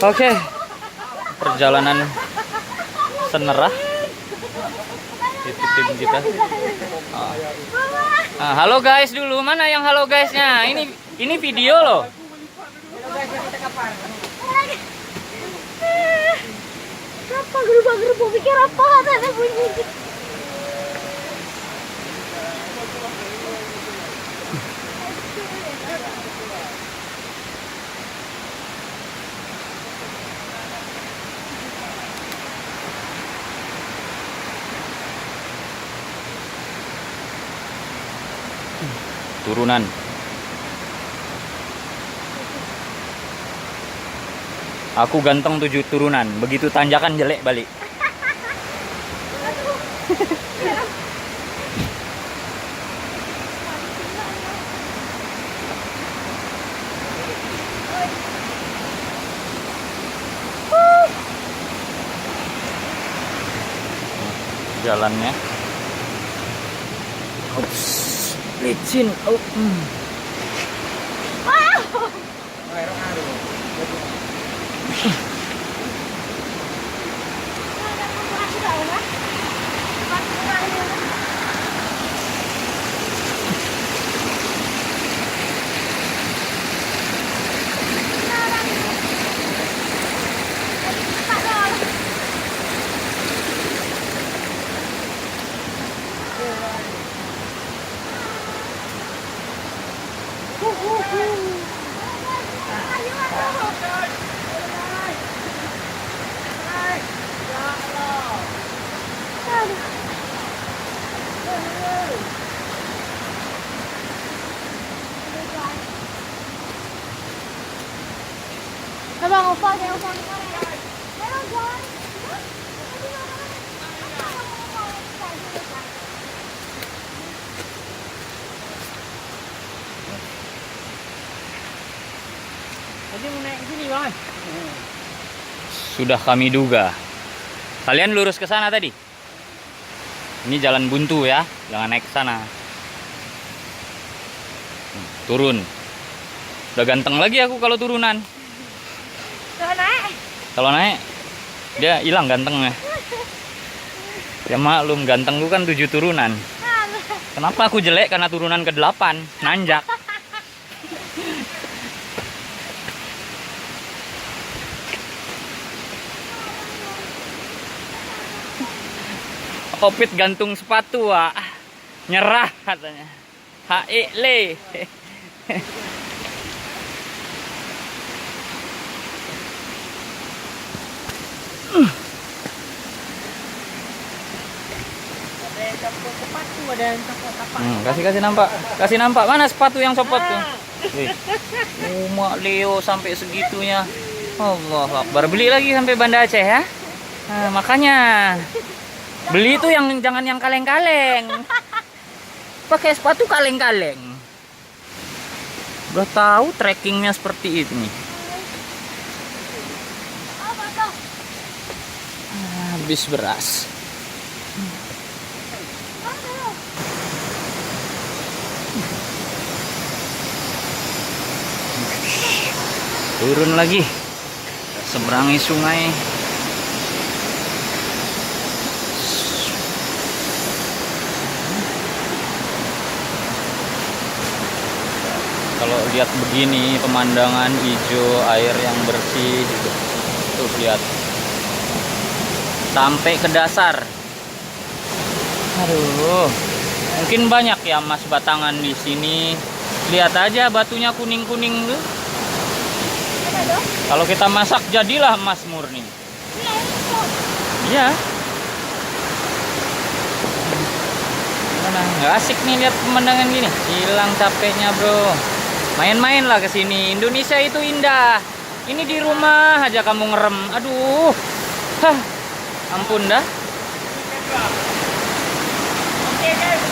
Oke, perjalanan senerah itu tim kita. Halo guys dulu, mana yang halo guysnya? Ini video loh. Kenapa gerubah-gerubah pikir apa ada bunyi? Turunan. Aku ganteng 7 turunan, begitu tanjakan jelek balik. Jalannya. Ups, licin. Oh. Abang opa dia opa. Halo guys. Tadi mau naik sini, Bang. Sudah kami duga. Kalian lurus ke sana tadi. Ini jalan buntu ya, jangan naik ke sana. Turun. Udah ganteng lagi aku kalau turunan. Kalau naik dia hilang gantengnya. Ya maklum, gantengku kan 7 turunan. Kenapa aku jelek? Karena turunan ke-8 nanjak. Kopit gantung sepatu, Wak. Nyerah katanya. Le. Kasih nampak. Kasih nampak. Mana sepatu yang copot tuh? Wih. Mak Leo sampai segitunya. Allah Akbar. Beli lagi sampai Banda Aceh ya. Nah, makanya beli itu yang jangan yang kaleng-kaleng. Pakai sepatu kaleng-kaleng. Udah tahu trekkingnya seperti ini. Habis beras. Turun lagi, seberangi sungai. Kalau lihat begini pemandangan hijau, air yang bersih gitu. Tuh lihat sampai ke dasar. Aduh, mungkin banyak ya emas batangan di sini. Lihat aja batunya kuning-kuning tuh. Kalau kita masak jadilah emas murni. Iya. Gimana? Nggak asik nih lihat pemandangan gini. Hilang capeknya, bro. Main-main lah ke sini. Indonesia itu indah. Ini di rumah aja kamu ngerem. Aduh. Hah. Ampun dah. Oke, guys.